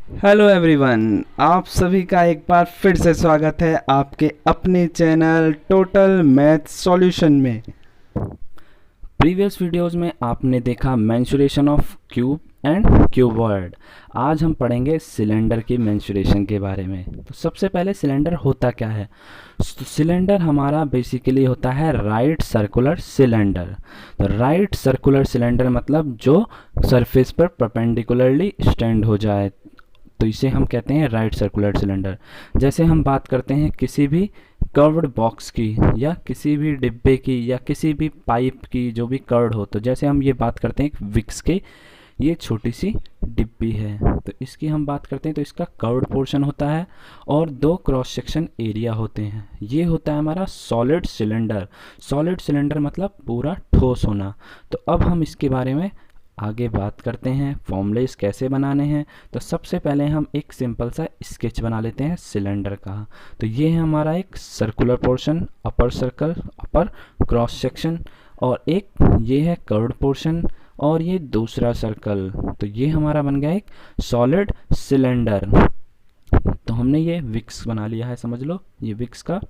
Hello everyone, आप सभी का एक बार फिर से स्वागत है आपके अपने चैनल टोटल मैथ सॉल्यूशन में। प्रीवियस वीडियोस में आपने देखा mensuration of cube and cuboid. आज हम पढ़ेंगे सिलेंडर की मेंसुरेशन के बारे में। तो सबसे पहले सिलेंडर होता क्या है? तो सिलेंडर हमारा बेसिकली होता है राइट सर्कुलर सिलेंडर। तो राइट सर्कुलर सिलेंडर मतलब जो सरफेस पर परपेंडिकुलरली स्टैंड हो जाए, तो इसे हम कहते हैं राइट सर्कुलर सिलेंडर। जैसे हम बात करते हैं किसी भी कर्व्ड बॉक्स की या किसी भी डिब्बे की या किसी भी पाइप की जो भी कर्व्ड हो, तो जैसे हम ये बात करते हैं विक्स के, ये छोटी सी डिब्बी है तो इसकी हम बात करते हैं तो इसका कर्व्ड पोर्शन होता है और दो क्रॉस सेक्शन एरिया होते हैं। ये होता है हमारा सॉलिड सिलेंडर। सॉलिड सिलेंडर मतलब पूरा ठोस होना। तो अब हम इसके बारे में आगे बात करते हैं फॉर्मूलेस कैसे बनाने हैं। तो सबसे पहले हम एक सिंपल सा स्केच बना लेते हैं सिलेंडर का। तो ये है हमारा एक सर्कुलर पोर्शन, अपर सर्कल, अपर क्रॉस सेक्शन, और एक ये है कर्व्ड पोर्शन और ये दूसरा सर्कल। तो ये हमारा बन गया एक सॉलिड सिलेंडर। तो हमने ये विक्स बना लिया है, समझ लो ये विक्स का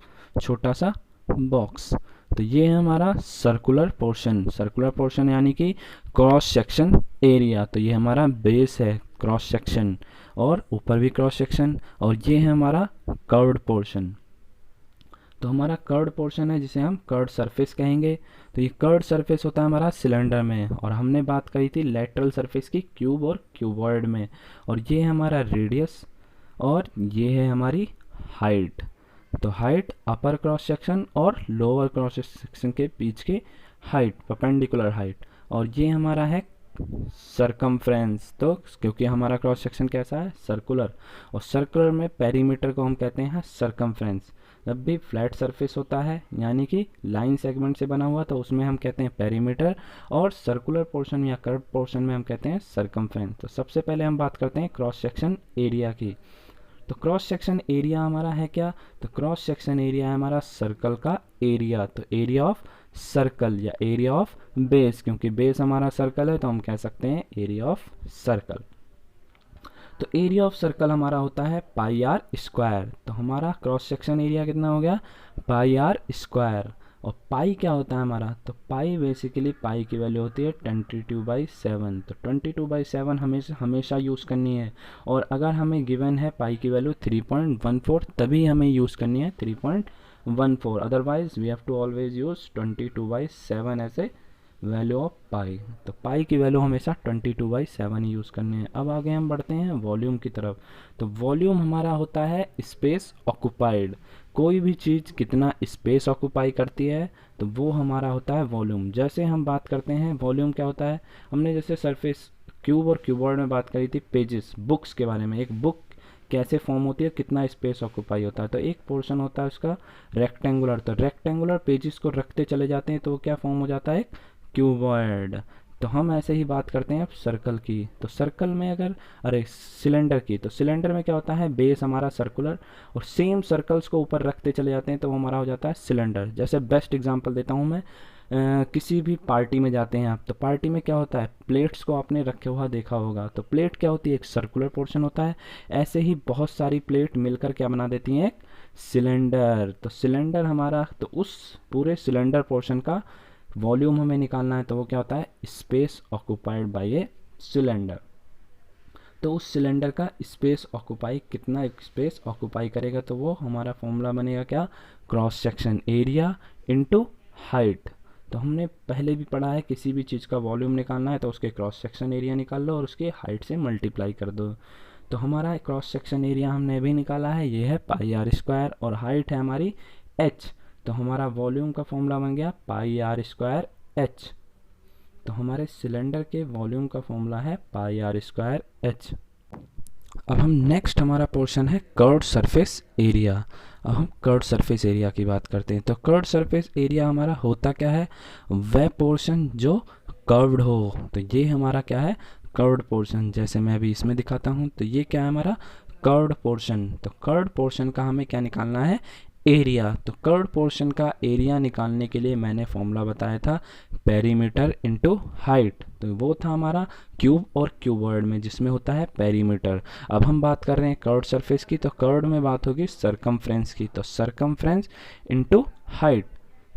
छोटा सा बॉक्स। तो ये है हमारा सर्कुलर पोर्शन। सर्कुलर पोर्शन यानी कि क्रॉस सेक्शन एरिया। तो ये हमारा बेस है क्रॉस सेक्शन और ऊपर भी क्रॉस सेक्शन, और ये है हमारा कर्व्ड पोर्शन। तो हमारा कर्व्ड पोर्शन है जिसे हम कर्व्ड सरफेस कहेंगे। तो ये कर्व्ड सरफेस होता है हमारा सिलेंडर में, और हमने बात करी थी लेटरल सरफेस की क्यूब और क्यूबॉइड में। और ये है हमारा रेडियस और ये है हमारी हाइट। तो हाइट अपर क्रॉस सेक्शन और लोअर क्रॉस सेक्शन के बीच के हाइट, परपेंडिकुलर हाइट। और ये हमारा है सरकमफ्रेंस। तो क्योंकि हमारा क्रॉस सेक्शन कैसा है, सर्कुलर, और सर्कुलर में पेरीमीटर को हम कहते हैं सरकमफ्रेंस। जब भी फ्लैट सरफेस होता है यानी कि लाइन सेगमेंट से बना हुआ, तो उसमें हम कहते हैं पेरीमीटर, और सर्कुलर पोर्शन या कर्व पोर्शन में हम कहते हैं सरकमफ्रेंस। तो सबसे पहले हम बात करते हैं क्रॉस सेक्शन एरिया की। तो क्रॉस सेक्शन एरिया हमारा है क्या? तो क्रॉस सेक्शन एरिया है हमारा सर्कल का एरिया। तो एरिया ऑफ सर्कल या एरिया ऑफ बेस, क्योंकि बेस हमारा सर्कल है तो हम कह सकते हैं एरिया ऑफ सर्कल। तो एरिया ऑफ सर्कल हमारा होता है पाई आर स्क्वायर। तो हमारा क्रॉस सेक्शन एरिया कितना हो गया? Pi r square. और पाई क्या होता है हमारा? तो पाई बेसिकली पाई की वैल्यू होती है 22/7। तो 22/7 हमेशा यूज़ करनी है, और अगर हमें गिवन है पाई की वैल्यू 3.14 तभी हमें यूज़ करनी है 3.14, otherwise we have to always use 22/7 as a value of pi. तो पाई की वैल्यू हमेशा 22/7 ही यूज़ करनी है। अब आगे हम बढ़ते हैं वॉल्यूम की तरफ। तो वॉल्यूम हमारा होता है स्पेस ऑक्युपाइड। कोई भी चीज़ कितना स्पेस ऑक्युपाई करती है तो वो हमारा होता है वॉल्यूम। जैसे हम बात करते हैं वॉल्यूम क्या होता है, हमने जैसे सरफेस क्यूब और क्यूबॉइड में बात करी थी पेजेस, बुक्स के बारे में। एक बुक कैसे फॉर्म होती है, कितना स्पेस ऑक्युपाई होता है, तो एक पोर्शन होता है उसका रेक्टेंगुलर। तो रेक्टेंगुलर पेजेस को रखते चले जाते हैं तो वो क्या फॉर्म हो जाता है? क्यूबॉइड। तो हम ऐसे ही बात करते हैं अब सर्कल की। तो सर्कल में सिलेंडर की, तो सिलेंडर में क्या होता है, बेस हमारा सर्कुलर और सेम सर्कल्स को ऊपर रखते चले जाते हैं तो वो हमारा हो जाता है सिलेंडर। जैसे बेस्ट एग्जांपल देता हूँ मैं, किसी भी पार्टी में जाते हैं आप, तो पार्टी में क्या होता है, प्लेट्स को आपने रखे हुआ देखा होगा। तो प्लेट क्या होती है? एक सर्कुलर पोर्शन होता है। ऐसे ही बहुत सारी प्लेट मिलकर क्या बना देती हैं? एक सिलेंडर। तो सिलेंडर हमारा, तो उस पूरे सिलेंडर पोर्शन का वॉल्यूम हमें निकालना है तो वो क्या होता है? Space occupied by a cylinder. तो उस सिलेंडर का स्पेस ऑक्युपाई, कितना स्पेस ऑक्युपाई करेगा, तो वो हमारा फॉर्मूला बनेगा क्या? Cross section area into height. तो हमने पहले भी पढ़ा है किसी भी चीज़ का वॉल्यूम निकालना है तो उसके क्रॉस सेक्शन एरिया निकाल लो और उसके हाइट से मल्टीप्लाई कर दो। तो हमारा क्रॉस सेक्शन एरिया हमने भी निकाला है, ये है पाई आर स्क्वायर, और हाइट है हमारी एच। तो हमारा वॉल्यूम का फॉर्मूला बन गया पाई आर स्क्वायर एच। तो हमारे सिलेंडर के वॉल्यूम का फॉर्मूला है पाई आर स्क्वायर एच। अब हम नेक्स्ट हमारा पोर्शन है कर्व्ड सरफेस एरिया। अब हम कर्व्ड सरफेस एरिया की बात करते हैं। तो कर्व्ड सरफेस एरिया हमारा होता क्या है? वह पोर्शन जो कर्व्ड हो। तो ये हमारा क्या है? Curved portion. जैसे मैं अभी इसमें दिखाता हूँ, तो ये क्या है हमारा? Curved portion. तो कर्व्ड पोर्शन का हमें क्या निकालना है? एरिया। तो कर्व पोर्शन का एरिया निकालने के लिए मैंने फॉर्मूला बताया था पेरीमीटर इनटू हाइट। तो वो था हमारा क्यूब और क्यूबॉइड में जिसमें होता है पेरीमीटर। अब हम बात कर रहे हैं कर्व्ड सरफेस की, तो कर्व्ड में बात होगी सरकमफ्रेंस की। तो सरकमफ्रेंस इनटू हाइट,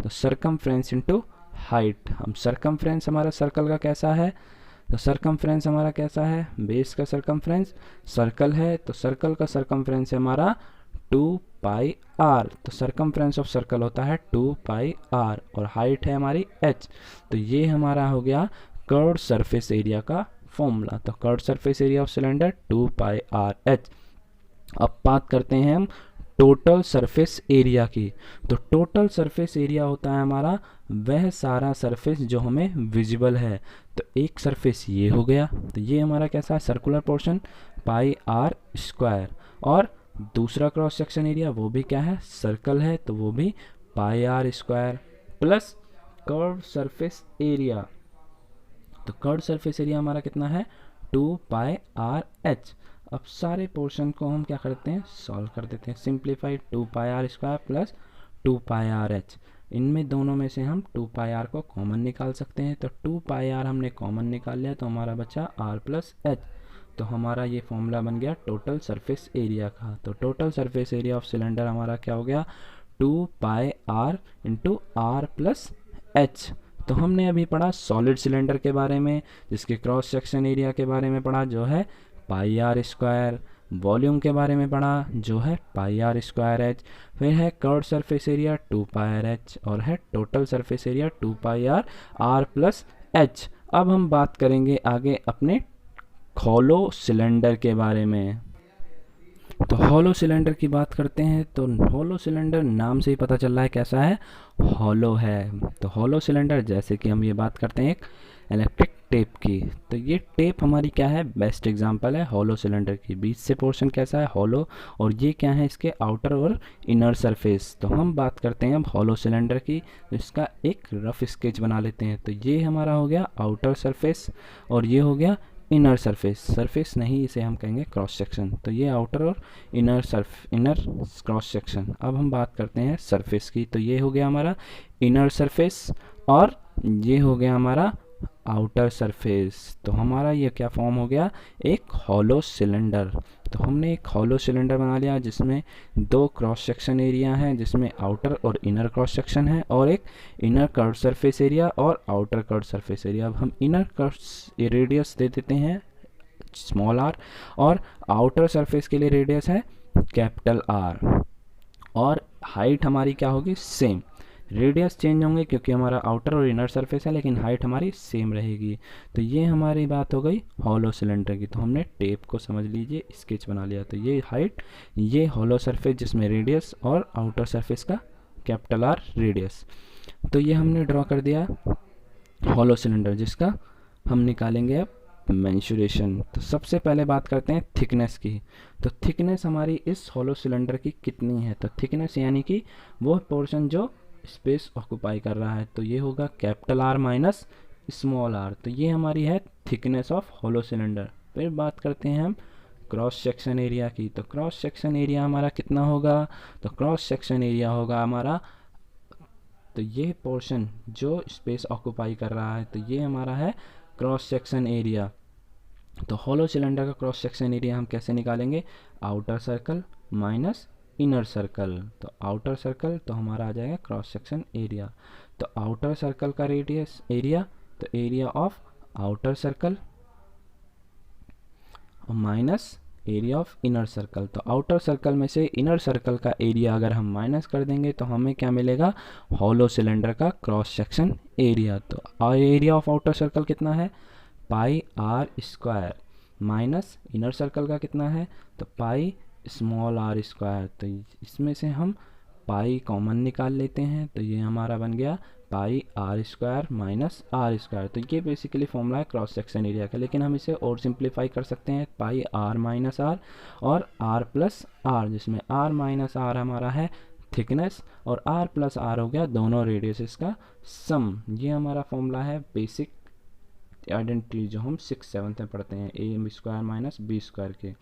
तो सरकमफ्रेंस इनटू हाइट। हम सरकमफ्रेंस हमारा सर्कल का कैसा है, तो सरकमफ्रेंस हमारा कैसा है, बेस का सरकमफ्रेंस सर्कल है, तो सर्कल का सरकमफ्रेंस है हमारा 2 पाई आर। तो सरकमफ्रेंस ऑफ सर्कल होता है 2 पाई आर और हाइट है हमारी h। तो ये हमारा हो गया कर्व्ड सरफेस एरिया का फॉर्मूला। तो curved surface area of cylinder 2 pi r h। अब बात करते हैं हम टोटल सरफेस एरिया की। तो टोटल सरफेस एरिया होता है हमारा वह सारा सरफेस जो हमें विजिबल है। तो एक सरफेस ये हो गया, तो ये हमारा कैसा है, circular portion pi r square, और दूसरा क्रॉस सेक्शन एरिया वो भी क्या है, सर्कल है, तो वो भी pi r square plus curve surface area. तो कर्व सरफेस एरिया हमारा कितना है, 2 पाई आर एच। अब सारे पोर्शन को हम क्या करते हैं, सॉल्व कर देते हैं, simplified 2 pi r square plus 2 pi r h. इनमें दोनों में से हम 2 पाई आर को कॉमन निकाल सकते हैं। तो 2 पाई आर हमने कॉमन निकाल लिया, तो हमारा बचा आर प्लस एच। तो हमारा ये फॉर्मूला बन गया टोटल सरफेस एरिया का। तो total surface area of cylinder हमारा क्या हो गया, 2 pi r into r plus h. तो हमने अभी पढ़ा सॉलिड सिलेंडर के बारे में, जिसके क्रॉस सेक्शन एरिया के बारे में पढ़ा जो है पाई आर स्क्वायर, वॉल्यूम के बारे में पढ़ा जो है पाई आर स्क्वायर एच, फिर है curved surface area 2 pi r h, और है total surface area 2 pi r r plus h. अब हम बात करेंगे आगे अपने हॉलो सिलेंडर के बारे में। तो हॉलो सिलेंडर की बात करते हैं। तो हॉलो सिलेंडर नाम से ही पता चल रहा है कैसा है, हॉलो है। तो हॉलो सिलेंडर, जैसे कि हम ये बात करते हैं एक इलेक्ट्रिक टेप की, तो ये टेप हमारी क्या है, बेस्ट एग्जांपल है हॉलो सिलेंडर की। बीच से पोर्शन कैसा है, हॉलो, और ये क्या है, इसके आउटर और इनर सरफेस। तो हम बात करते हैं अब हॉलो सिलेंडर की, तो इसका एक रफ स्केच बना लेते हैं। तो ये हमारा हो गया आउटर सरफेस और ये हो गया इनर सरफेस। सरफेस नहीं, इसे हम कहेंगे क्रॉस सेक्शन। तो ये आउटर और इनर क्रॉस सेक्शन। अब हम बात करते हैं सरफेस की। तो ये हो गया हमारा इनर सरफेस और ये हो गया हमारा आउटर सरफेस। तो हमारा ये क्या फॉर्म हो गया, एक हॉलो सिलेंडर। तो हमने एक हॉलो सिलेंडर बना लिया जिसमें 2 क्रॉस सेक्शन एरिया हैं, जिसमें आउटर और इनर क्रॉस सेक्शन है, और एक इनर कर्व सरफेस एरिया और आउटर कर्व सरफेस एरिया। अब हम इनर कर्व रेडियस दे देते हैं स्मॉल आर, और आउटर सरफेस के लिए रेडियस है कैपिटल आर, और हाइट हमारी क्या होगी, सेम। रेडियस चेंज होंगे क्योंकि हमारा आउटर और इनर सरफेस है, लेकिन हाइट हमारी सेम रहेगी। तो ये हमारी बात हो गई हॉलो सिलेंडर की। तो हमने टेप को समझ लीजिए स्केच बना लिया। तो ये हाइट, ये हॉलो सरफेस जिसमें रेडियस और आउटर सरफेस का कैपिटल आर रेडियस। तो ये हमने ड्रॉ कर दिया हॉलो सिलेंडर, जिसका हम निकालेंगे अब मेंसुरेशन। तो सबसे पहले बात करते हैं थिकनेस की। तो थिकनेस हमारी इस हॉलो सिलेंडर की कितनी है, तो थिकनेस यानी कि वो पोर्शन जो स्पेस ऑक्यूपाई कर रहा है। तो ये होगा capital r minus small r. तो ये हमारी है थिकनेस ऑफ हॉलो सिलेंडर। फिर बात करते हैं हम क्रॉस सेक्शन एरिया की। तो क्रॉस सेक्शन एरिया हमारा कितना होगा, तो क्रॉस सेक्शन एरिया होगा हमारा, तो ये पोर्शन जो स्पेस ऑक्यूपाई कर रहा है, तो ये हमारा है क्रॉस सेक्शन एरिया। तो हॉलो सिलेंडर का क्रॉस सेक्शन एरिया हम कैसे निकालेंगे, outer circle minus inner circle. तो आउटर सर्कल तो हमारा आ जाएगा क्रॉस सेक्शन एरिया। तो आउटर सर्कल का रेडियस एरिया, तो area of outer circle minus area of inner circle. तो आउटर सर्कल में से इनर सर्कल का एरिया अगर हम माइनस कर देंगे तो हमें क्या मिलेगा, हॉलो सिलेंडर का क्रॉस सेक्शन एरिया। तो एरिया ऑफ आउटर सर्कल कितना है, pi r square, minus inner circle का कितना है, तो पाई स्मॉल आर स्क्वायर। तो इसमें से हम पाई कॉमन निकाल लेते हैं, तो ये हमारा बन गया pi r square minus r square. तो ये बेसिकली फॉर्मूला है क्रॉस सेक्शन एरिया का, लेकिन हम इसे और सिंप्लीफाई कर सकते हैं, पाई आर माइनस आर और आर प्लस आर, जिसमें आर माइनस आर हमारा है थिकनेस और आर प्लस आर हो गया दोनों रेडियसेस का सम। ये हमारा फॉर्मूला है बेसिक आइडेंटिटी जो हम 6/7 में पढ़ते हैं, a² माइनस b² के।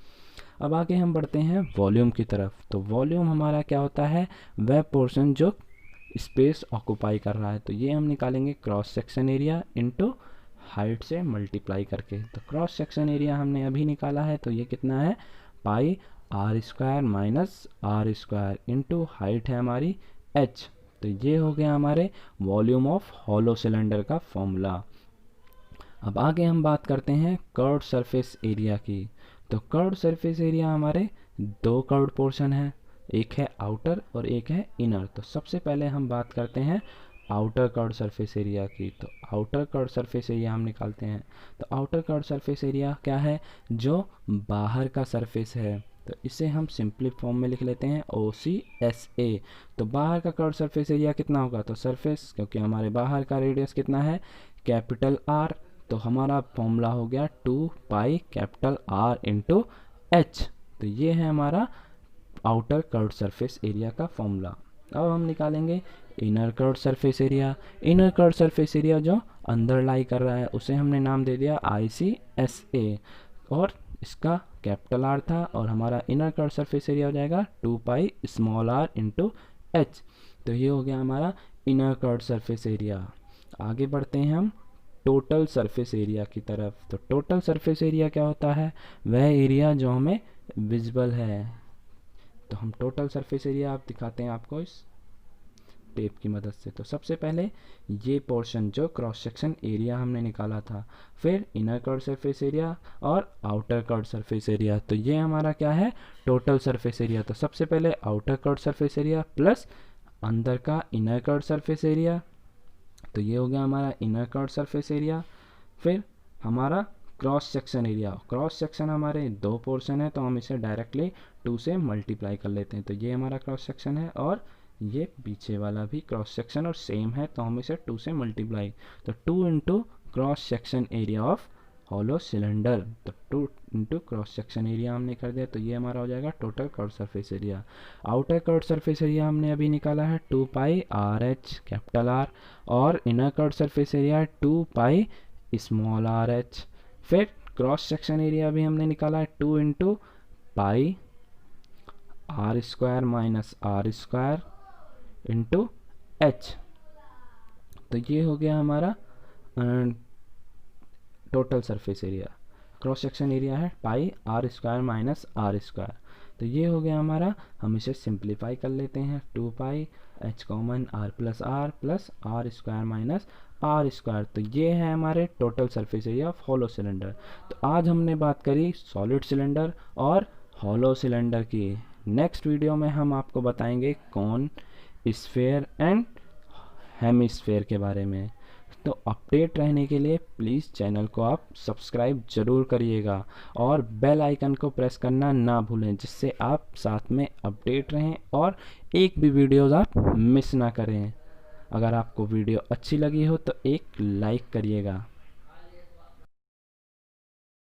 अब आगे हम बढ़ते हैं वॉल्यूम की तरफ। तो वॉल्यूम हमारा क्या होता है, वह पोर्शन जो स्पेस ऑक्यूपाई कर रहा है। तो ये हम निकालेंगे cross section area into height से मल्टीप्लाई करके। तो क्रॉस सेक्शन एरिया हमने अभी निकाला है, तो ये कितना है, पाई r² minus r² into height है हमारी h। तो ये हो गया हमारे वॉल्यूम ऑफ हॉलो सिलेंडर का फॉर्मूला। अब आगे हम बात करते हैं कर्व्ड सरफेस एरिया की। तो कर्व्ड सरफेस एरिया हमारे दो कर्व्ड पोर्शन है, एक है आउटर और एक है इनर। तो सबसे पहले हम बात करते हैं आउटर कर्व्ड सरफेस एरिया की। तो आउटर कर्व्ड सरफेस एरिया हम निकालते हैं। तो आउटर कर्व्ड सरफेस एरिया क्या है, जो बाहर का सरफेस है। तो इसे हम सिंपली फॉर्म में लिख लेते हैं OCSA। तो बाहर का कर्व्ड सरफेस एरिया कितना होगा, तो सरफेस, क्योंकि हमारे बाहर का रेडियस कितना है, कैपिटल R, तो हमारा फॉर्मूला हो गया 2 pi capital R into H। तो ये है हमारा आउटर कर्व्ड सरफेस एरिया का फॉर्मूला। अब हम निकालेंगे inner curved surface area. Inner curved surface area जो अंदर लाई कर रहा है, उसे हमने नाम दे दिया ICSA, और इसका कैपिटल R था, और हमारा इनर कर्व्ड सरफेस एरिया हो जाएगा 2 pi small r into H। तो ये हो गया हमारा इनर कर्व्ड सरफेस एरिया। आगे बढ़ते हैं हम टोटल सरफेस एरिया की तरफ। तो टोटल सरफेस एरिया क्या होता है, वह एरिया जो हमें विजिबल है। तो हम टोटल सरफेस एरिया आप दिखाते हैं आपको इस टेप की मदद से। तो सबसे पहले ये पोर्शन जो क्रॉस सेक्शन एरिया हमने निकाला था, फिर इनर कर्व्ड सरफेस एरिया और आउटर कर्व्ड सरफेस एरिया। तो ये हमारा क्या है, टोटल सरफेस एरिया। तो सबसे पहले outer curved surface area plus अंदर का इनर कर्व्ड सरफेस एरिया। तो ये हो गया हमारा इनर कर्व्ड सरफेस एरिया। फिर हमारा cross section area. Cross section हमारे दो पोर्शन है, तो हम इसे डायरेक्टली 2 से मल्टीप्लाई कर लेते हैं। तो ये हमारा क्रॉस सेक्शन है, और ये पीछे वाला भी क्रॉस सेक्शन और सेम है, तो हम इसे 2 से मल्टीप्लाई, तो 2 into cross section area of hollow cylinder. तो 2 इंटू क्रॉस सेक्शन एरिया हमने कर दिया। तो ये हमारा हो जाएगा total curved surface area. Outer curved surface area हमने अभी निकाला है 2 पाई RH कैपिटल R, और inner curved surface area 2 pi small RH। फिर क्रॉस सेक्शन एरिया भी हमने निकाला है 2 into pi R² minus R² into H। तो ये हो गया हमारा total surface area. Cross section area है पाई R² माइनस R²। तो ये हो गया हमारा, हम इसे सिंप्लीफाई कर लेते हैं, 2 पाई H common R plus R² minus R²। तो ये है हमारे total surface area of hollow cylinder. तो आज हमने बात करी सॉलिड सिलेंडर और हॉलो सिलेंडर की। नेक्स्ट वीडियो में हम आपको बताएंगे कॉन, स्फेयर एंड हेमिस्फेयर के बारे में। तो अपडेट रहने के लिए प्लीज़ चैनल को आप सब्सक्राइब ज़रूर करिएगा, और बेल आइकन को प्रेस करना ना भूलें, जिससे आप साथ में अपडेट रहें और एक भी वीडियोज़ आप मिस ना करें। अगर आपको वीडियो अच्छी लगी हो तो एक लाइक करिएगा।